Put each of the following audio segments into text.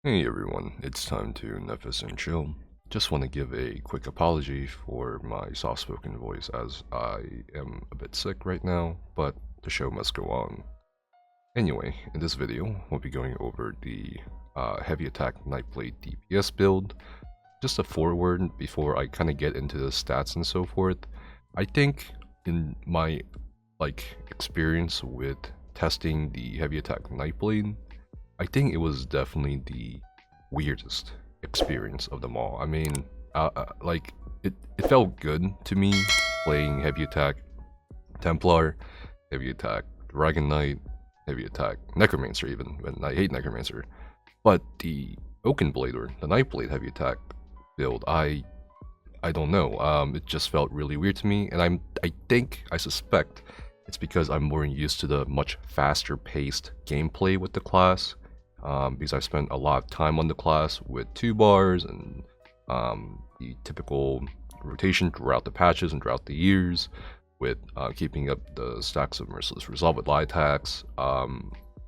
Hey everyone, it's time to Nefis and Chill. Just want to give a quick apology for my soft-spoken voice as I am a bit sick right now, but the show must go on. Anyway, in this video, we'll be going over the heavy attack Nightblade DPS build. Just a foreword before I kind of get into the stats and so forth. I think in my experience with testing the heavy attack Nightblade, I think it was definitely the weirdest experience of them all. I mean, it felt good to me playing heavy attack Templar, heavy attack Dragon Knight, heavy attack Necromancer even, when I hate Necromancer. But the Oaken Blade or the Nightblade heavy attack build, I don't know. It just felt really weird to me, and I suspect it's because I'm more used to the much faster paced gameplay with the class. Because I spent a lot of time on the class with 2 bars and the typical rotation throughout the patches and throughout the years, with keeping up the stacks of Merciless Resolve with light attacks.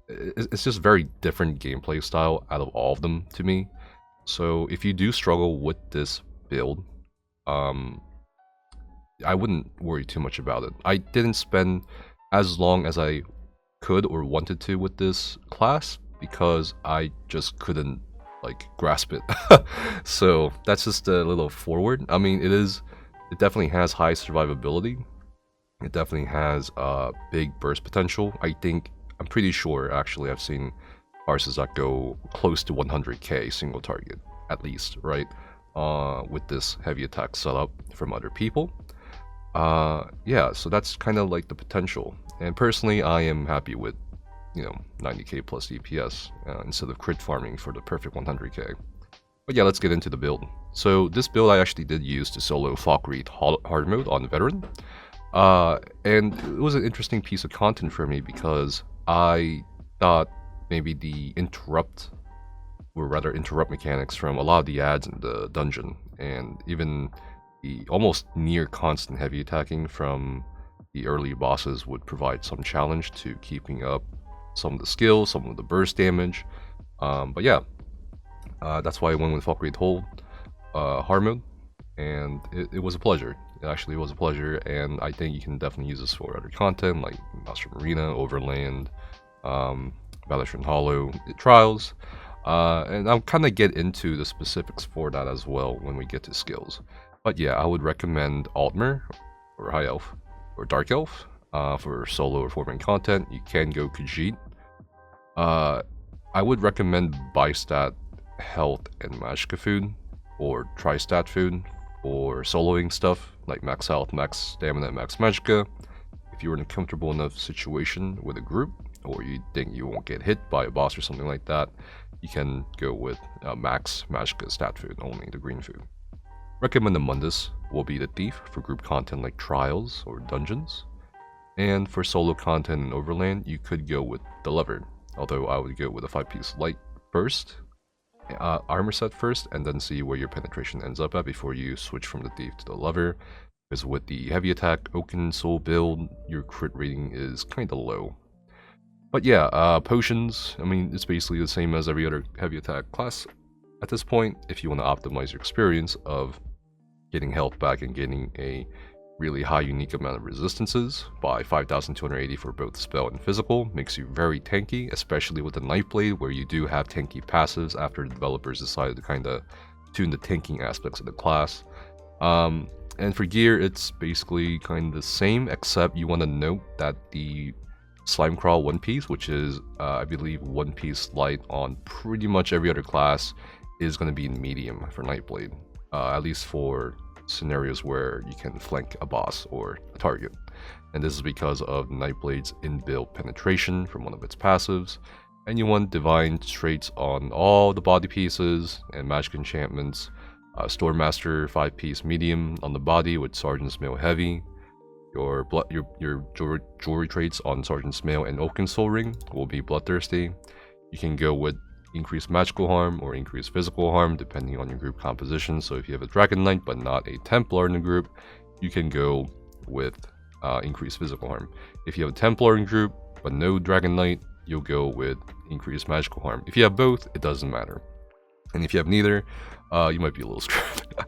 It's just very different gameplay style out of all of them to me. So if you do struggle with this build, I wouldn't worry too much about it. I didn't spend as long as I could or wanted to with this class, because I just couldn't grasp it. So that's just a little forward. I mean, it definitely has high survivability. It definitely has big burst potential. I'm pretty sure actually I've seen Parses that go close to 100k single target, at least, right? With this heavy attack setup from other people. Yeah, so that's kind of like the potential. And personally, I am happy with 90k plus DPS instead of crit farming for the perfect 100k. But yeah, let's get into the build. So this build I actually did use to solo Falkreath hard mode on Veteran. And it was an interesting piece of content for me because I thought maybe the interrupt mechanics from a lot of the ads in the dungeon, and even the almost near constant heavy attacking from the early bosses would provide some challenge to keeping up some of the skills, some of the burst damage. But yeah, that's why I went with Falkreath hard mode, and it was a pleasure. It actually was a pleasure, and I think you can definitely use this for other content like Master Arena, Overland, Valorant Hollow, Trials, and I'll kind of get into the specifics for that as well when we get to skills. But yeah, I would recommend Altmer, or High Elf, or Dark Elf, for solo or 4-man content. You can go Khajiit. I would recommend Bistat Health and Magicka food, or Tristat food for soloing stuff like max health, max stamina, max Magicka. If you're in a comfortable enough situation with a group, or you think you won't get hit by a boss or something like that, you can go with max Magicka stat food only, the green food. Recommend the Mundus will be the Thief for group content like Trials or Dungeons. And for solo content in Overland, you could go with the Lever, although I would go with a 5-piece light first, armor set first, and then see where your penetration ends up at before you switch from the Thief to the Lever. Because with the heavy attack Oaken Soul build, your crit rating is kinda low. But yeah, potions, I mean, it's basically the same as every other heavy attack class at this point, if you want to optimize your experience of getting health back and getting a really high unique amount of resistances by 5280 for both spell and physical. Makes you very tanky, especially with the Nightblade, where you do have tanky passives after the developers decided to kind of tune the tanking aspects of the class. And for gear, it's basically kind of the same, except you want to note that the Slime Crawl 1-piece, which is I believe 1-piece light on pretty much every other class, is going to be in medium for Nightblade, at least for scenarios where you can flank a boss or a target. And this is because of Nightblade's inbuilt penetration from one of its passives, and you want divine traits on all the body pieces and magic enchantments. Stormmaster 5-piece medium on the body with Sergeant's Mail heavy. Your jewelry traits on Sergeant's Mail and Oaken Soul Ring will be Bloodthirsty. You can go with increased magical harm or increased physical harm depending on your group composition. So if you have a Dragon Knight but not a Templar in the group, you can go with increased physical harm. If you have a Templar in group but no Dragon Knight, you'll go with increased magical harm. If you have both, it doesn't matter. And if you have neither, you might be a little screwed.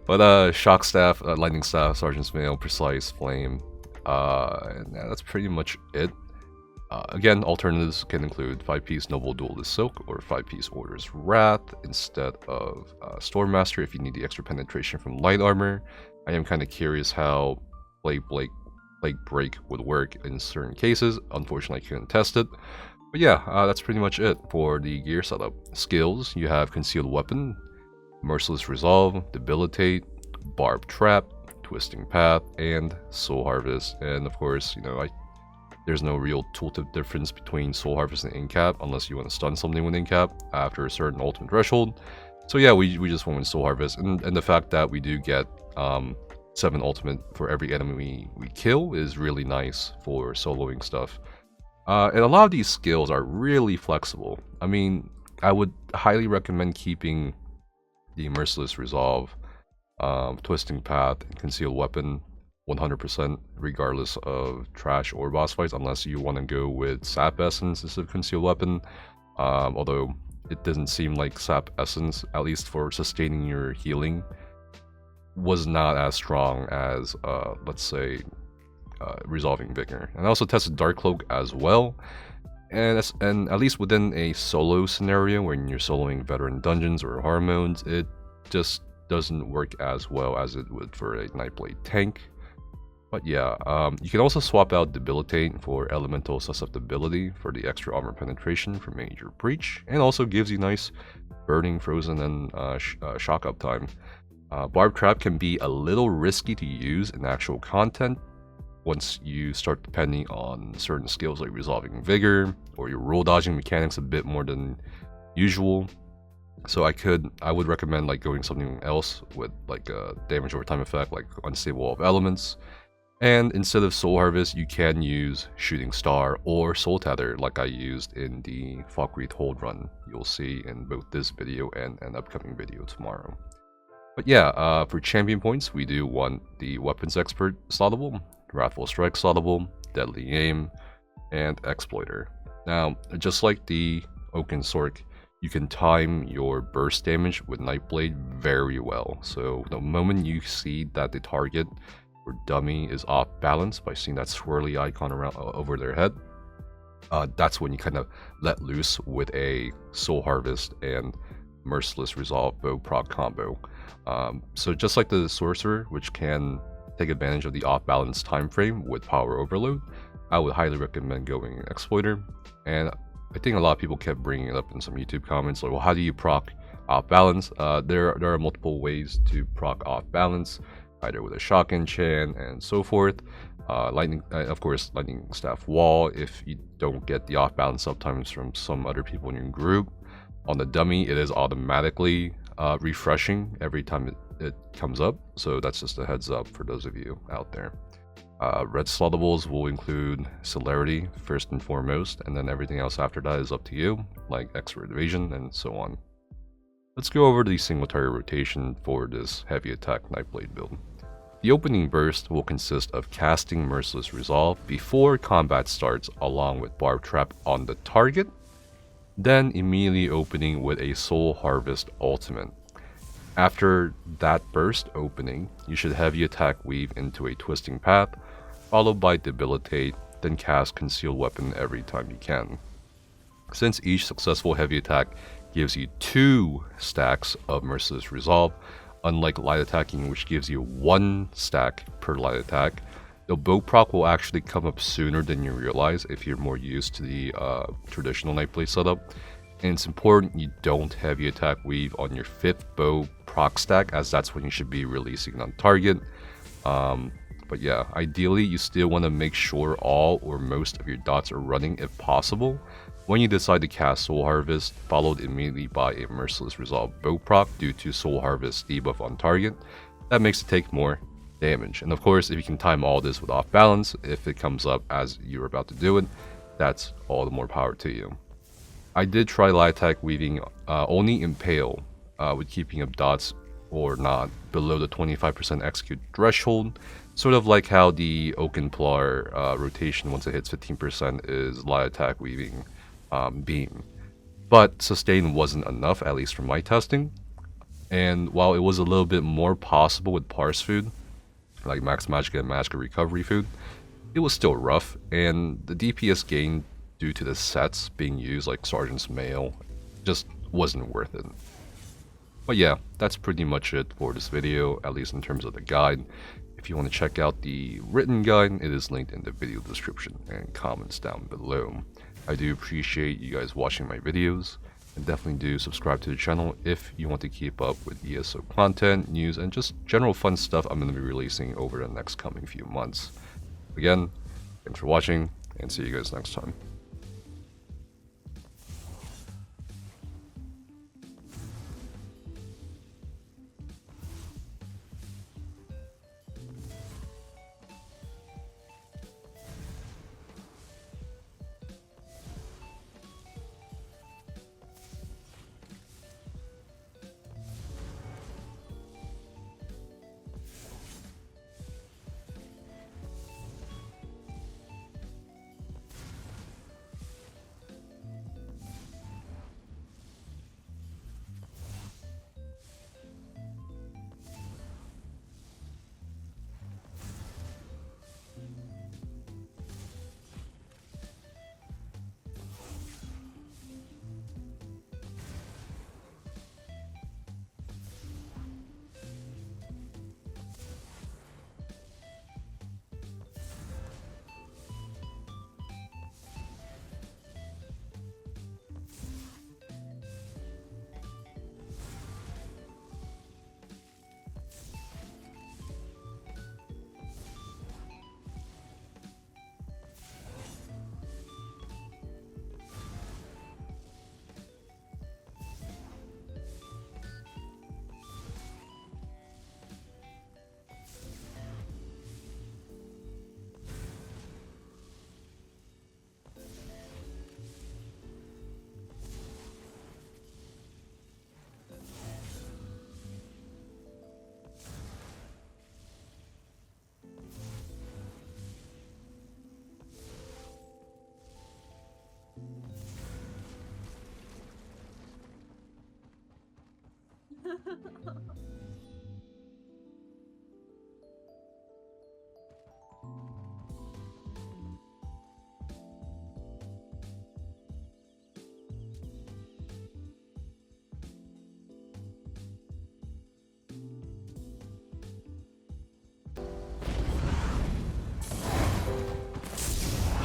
But Shock Staff, Lightning Staff, Sergeant's Mail, Precise, Flame, and yeah, that's pretty much it. Again, alternatives can include 5-piece Noble Duelist Silk or 5-piece Order's Wrath instead of Stormmaster if you need the extra penetration from light armor. I am kind of curious how Plague Break would work in certain cases. Unfortunately, I couldn't test it. But yeah, that's pretty much it for the gear setup. Skills, you have Concealed Weapon, Merciless Resolve, Debilitate, Barb Trap, Twisting Path, and Soul Harvest. And of course, you know, there's no real tooltip difference between Soul Harvest and Incap unless you want to stun something with Incap after a certain ultimate threshold. So yeah, we just went with Soul Harvest, and the fact that we do get 7 ultimate for every enemy we kill is really nice for soloing stuff. And a lot of these skills are really flexible. I mean, I would highly recommend keeping the Merciless Resolve, Twisting Path, and Concealed Weapon 100% regardless of trash or boss fights, unless you want to go with Sap Essence instead of Concealed Weapon. Although it doesn't seem like Sap Essence, at least for sustaining your healing, was not as strong as, let's say, Resolving Vigor. And I also tested Dark Cloak as well. And at least within a solo scenario, when you're soloing veteran dungeons or hard modes, it just doesn't work as well as it would for a Nightblade tank. But yeah, you can also swap out Debilitate for Elemental Susceptibility for the extra armor penetration for Major Breach, and also gives you nice Burning, Frozen, and Shock uptime. Barb Trap can be a little risky to use in actual content once you start depending on certain skills like Resolving Vigor or your roll dodging mechanics a bit more than usual. So I would recommend like going something else with like a damage over time effect like Unstable Wall of Elements. And instead of Soul Harvest, you can use Shooting Star or Soul Tether like I used in the Falkreath hold run. You'll see in both this video and an upcoming video tomorrow. But yeah, for champion points, we do want the Weapons Expert slottable, Wrathful Strike slottable, Deadly Aim, and Exploiter. Now, just like the Oaken Sork, you can time your burst damage with Nightblade very well. So the moment you see that the target or dummy is off balance by seeing that swirly icon around over their head, that's when you kind of let loose with a Soul Harvest and Merciless Resolve bow proc combo. So just like the Sorcerer, which can take advantage of the off balance time frame with Power Overload, I would highly recommend going Exploiter. And I think a lot of people kept bringing it up in some YouTube comments, like, well, how do you proc off balance? There are multiple ways to proc off balance, either with a shock enchant and so forth. Lightning, of course, Lightning Staff Wall if you don't get the off balance sometimes from some other people in your group. On the dummy, it is automatically refreshing every time it comes up, so that's just a heads up for those of you out there. Red slottables will include Celerity first and foremost, and then everything else after that is up to you, like Expert Evasion and so on. Let's go over the single target rotation for this heavy attack Nightblade build. The opening burst will consist of casting Merciless Resolve before combat starts along with Barb Trap on the target, then immediately opening with a Soul Harvest ultimate. After that burst opening, you should heavy attack weave into a Twisting Path, followed by Debilitate, then cast Concealed Weapon every time you can. Since each successful heavy attack gives you 2 stacks of Merciless Resolve, unlike light attacking which gives you 1 stack per light attack, the bow proc will actually come up sooner than you realize if you're more used to the traditional Nightblade setup. And it's important you don't heavy attack weave on your 5th bow proc stack, as that's when you should be releasing on target. But yeah, ideally you still want to make sure all or most of your dots are running if possible when you decide to cast Soul Harvest, followed immediately by a Merciless Resolve bow proc due to Soul Harvest debuff on target. That makes it take more damage. And of course, if you can time all this with off balance, if it comes up as you're about to do it, that's all the more power to you. I did try light attack weaving only Impale with keeping up dots or not below the 25% execute threshold, sort of like how the Oaken Plar rotation once it hits 15% is light attack weaving beam. But sustain wasn't enough, at least from my testing. And while it was a little bit more possible with Parse food, like Max Magicka and Magicka Recovery food, it was still rough, and the DPS gain due to the sets being used, like Sergeant's Mail, just wasn't worth it. But yeah, that's pretty much it for this video, at least in terms of the guide. If you want to check out the written guide, it is linked in the video description and comments down below. I do appreciate you guys watching my videos, and definitely do subscribe to the channel if you want to keep up with ESO content, news, and just general fun stuff I'm going to be releasing over the next coming few months. Again, thanks for watching, and see you guys next time.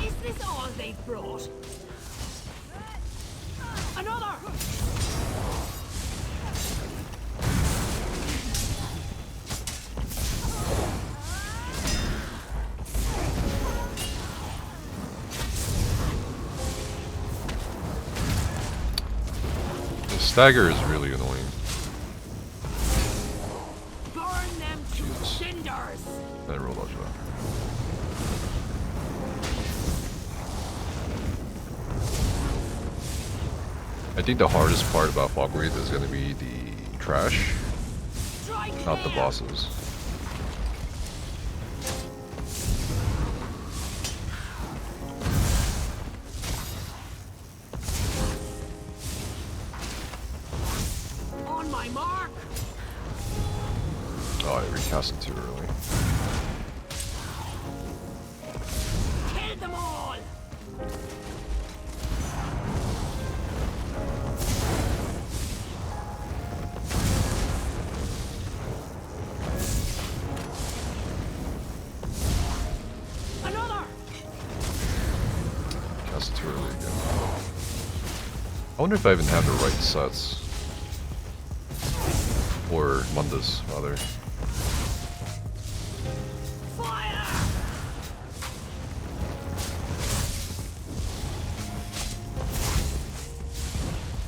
Is this all they've brought? Another! The stagger is really annoying. Burn them to cinders! I rolled out that. I think the hardest part about Falkreath is going to be the trash, not the bosses. On my mark! Oh, I recast it too early. Kill them all! Another! Cast it too early again. I wonder if I even have the right sets. Or Mundus, rather. Fire!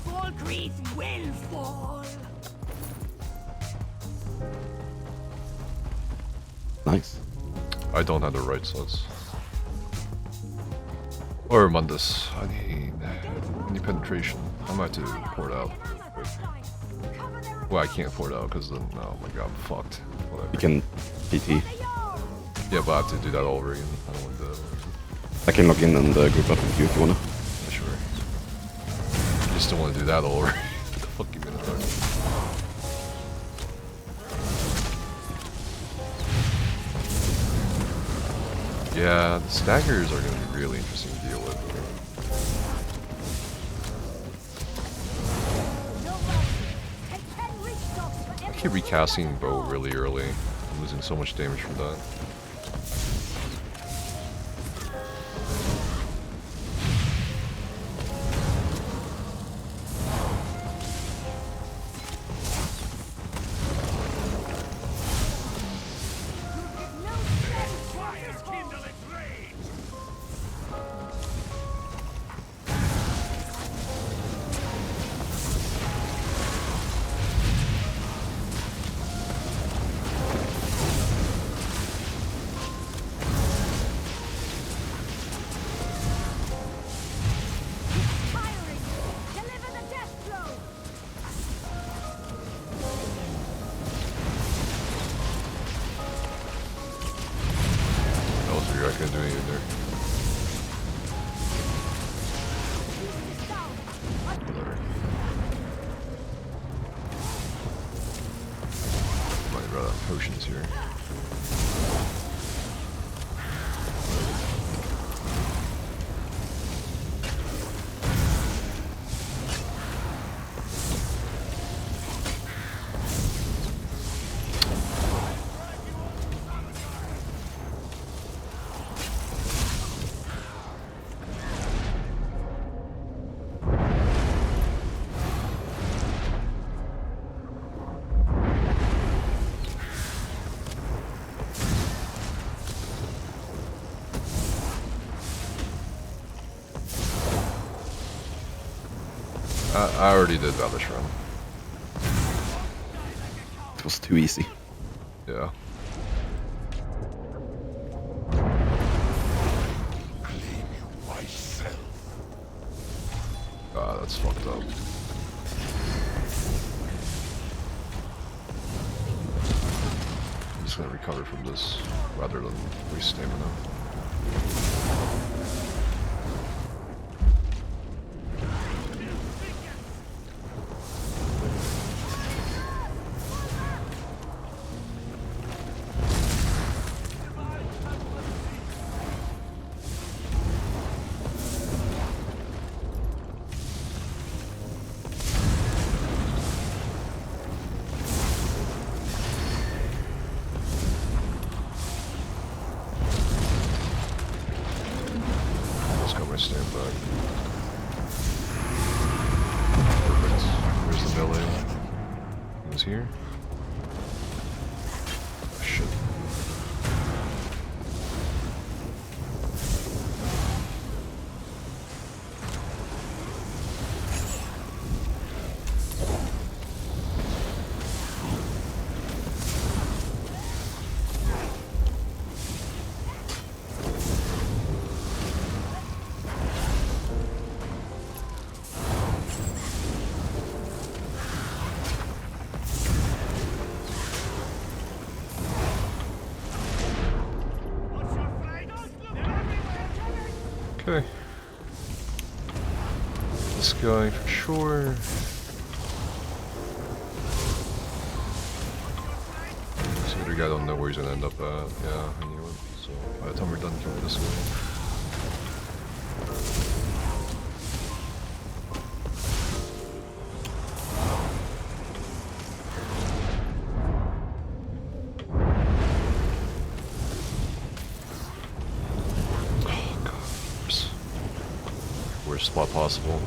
Falkreath will fall! Nice. I don't have the right sets. Or Mundus. I need penetration. I might have to pour it out. Well, I can't pour it out because then, oh my god, I'm fucked. Whatever. You can PT. Yeah, but I have to do that all over again. I don't want to. I can log in and group up with you if you wanna. Sure. just don't want to do that all over. The fucking Minotaur. Yeah, the staggers are going to be really interesting to deal with. I keep recasting bow really early. I'm losing so much damage from that. Potions here. I already did that this run. It was too easy. Yeah. Ah, that's fucked up. I'm just gonna recover from this rather than waste stamina. Here. Oh, shit. Okay. This guy for sure. This other guy don't know where he's gonna end up at. Yeah, I knew it. So by the time we're done killing this guy. Spot possible.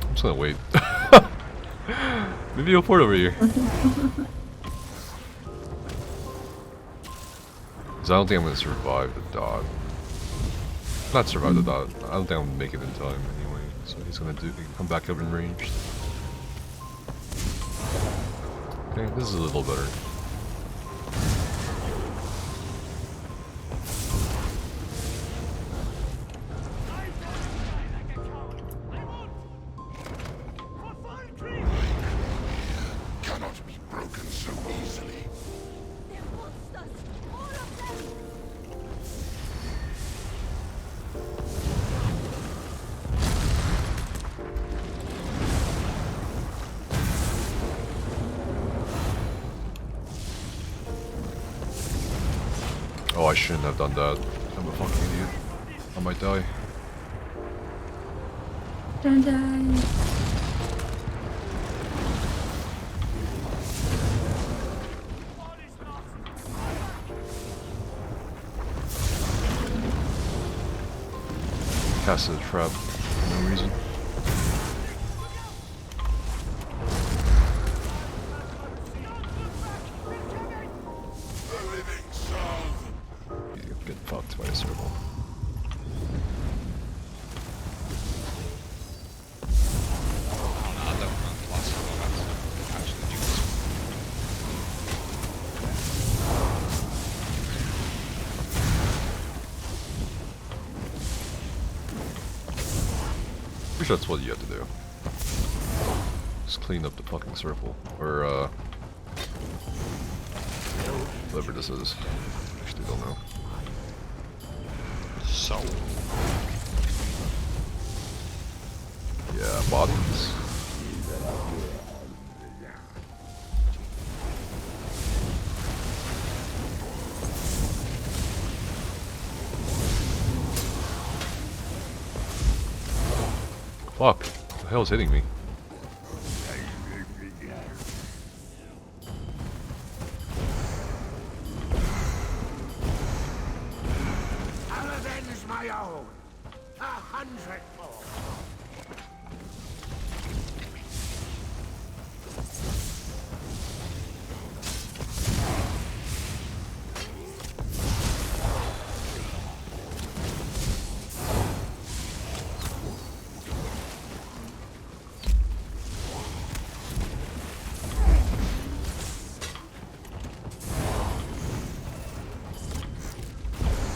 I'm just gonna wait. Maybe you'll port over here. Cause I don't think I'm gonna survive the dot. Not survive the dot. I don't think I'm gonna make it in time anyway. So he's gonna come back up in range. Okay, this is a little better. Oh, I shouldn't have done that. I'm a fucking idiot. I might die. Don't die. Casted a trap for no reason. You get fucked by a circle. Pretty sure that's what you have to do. Just clean up the fucking circle. Or, whatever this is. Actually don't know. So. Yeah, bodies. Fuck. What the hell is hitting me? I'll avenge my own. 100-fold.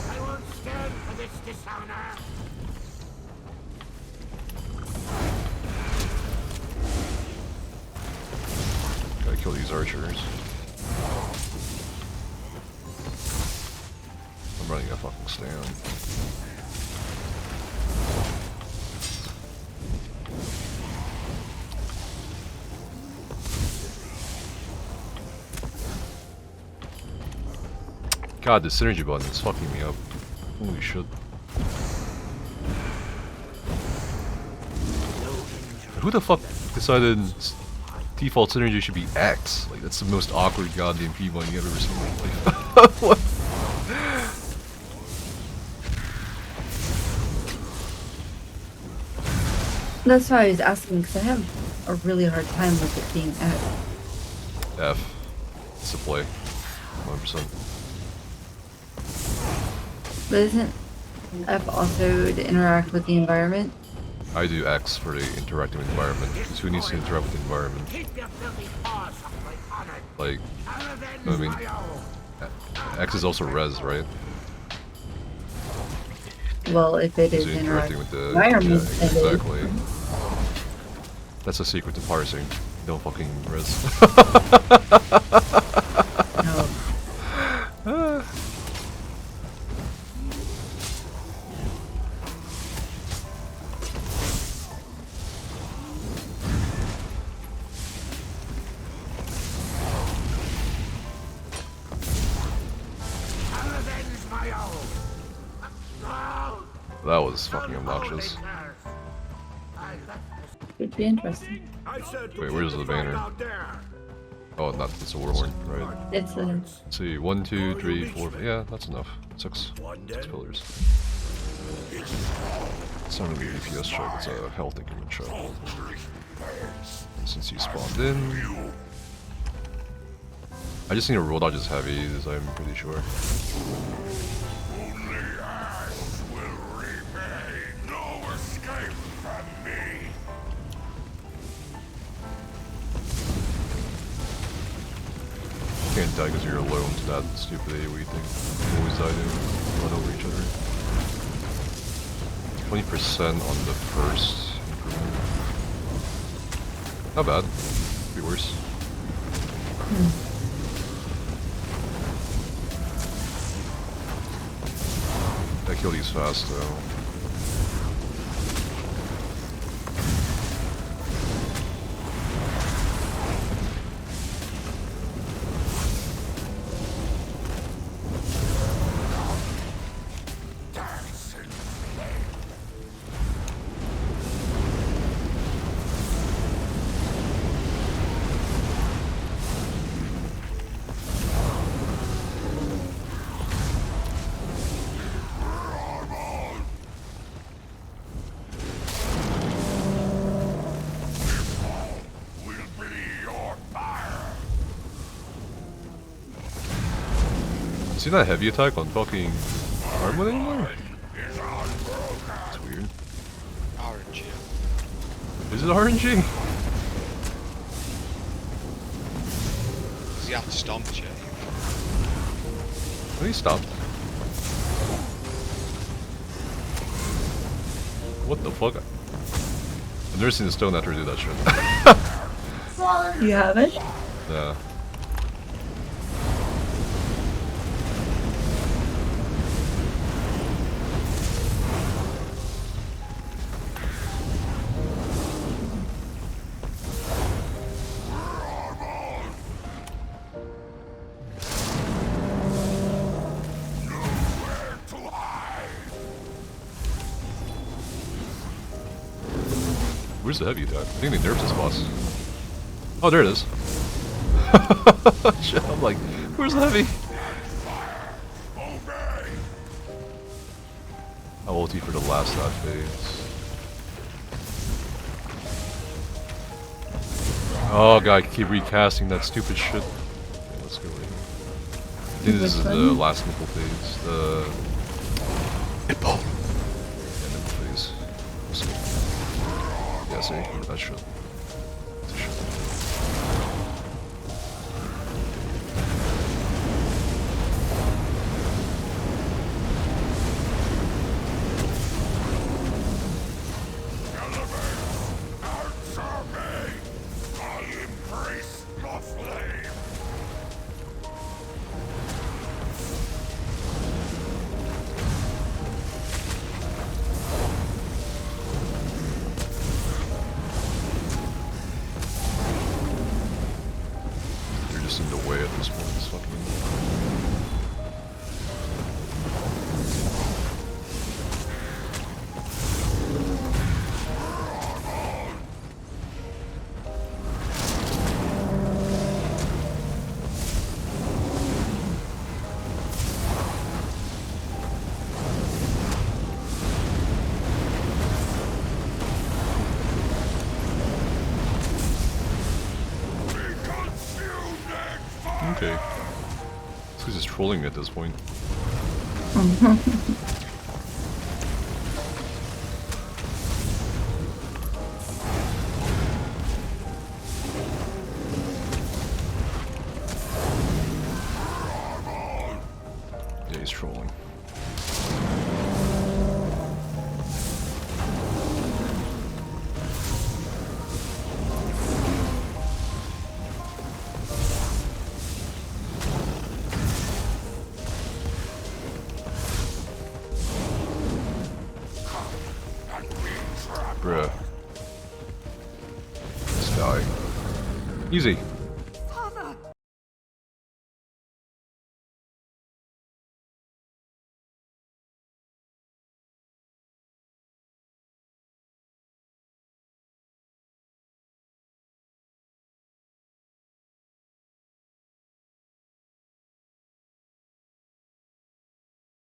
I won't stand for this dishonor. Gotta kill these archers. I'm running a fucking stand. God, this synergy button is fucking me up. Holy shit. Who the fuck decided default synergy should be X? Like, that's the most awkward goddamn keybind you've ever seen in my life. What? That's why I was asking, because I have a really hard time with it being F. F. It's a play. 100%. But isn't F also to interact with the environment? I do X for the interactive environment. Because who needs to interact with the environment? Keep your filthy paws off my honor. Like, I'll avenge I mean, my own. X is also res, right? Well, if it is So you're interacting interacting with the environment, yeah, then it is. exactly. That's a secret to parsing. Don't fucking res. No. I'll avenge my own. No. That was fucking obnoxious. Would be interesting. Wait, where's the banner? Oh, not it's a warhorn, right? It's a Let's see, 1, 2, 3, 4. Yeah, that's enough. 6 pillars. It's not really a DPS check, it's a health increment check. Since he spawned in, I just need to roll dodges heavy, as I'm pretty sure. Can't die because you're alone to that stupid AoE thing. Always die to run over each other. 20% on the first improvement. Not bad. Could be worse. I kill these fast though. See that heavy attack on fucking Armwood anymore? That's weird. RNG. Is it RNG? Because you have to stomp it. He stopped. What the fuck? I've never seen a stone after do that shit. You haven't? Yeah. Where's the heavy attack? I think they nerfed this boss. Oh, there it is. Shit, I'm like, where's the heavy? I'll ulti for the last that phase. Oh god, I keep recasting that stupid shit. Okay, let's go later. I think this is the last nipple phase. The nipple. Yeah, nipple phase. Let's see. Yeah, see, that shit. That's a shit. In the way at this point, it's fucking... Okay. This guy's just trolling me at this point. Yeah, he's trolling. Bruh. Let's die. Easy.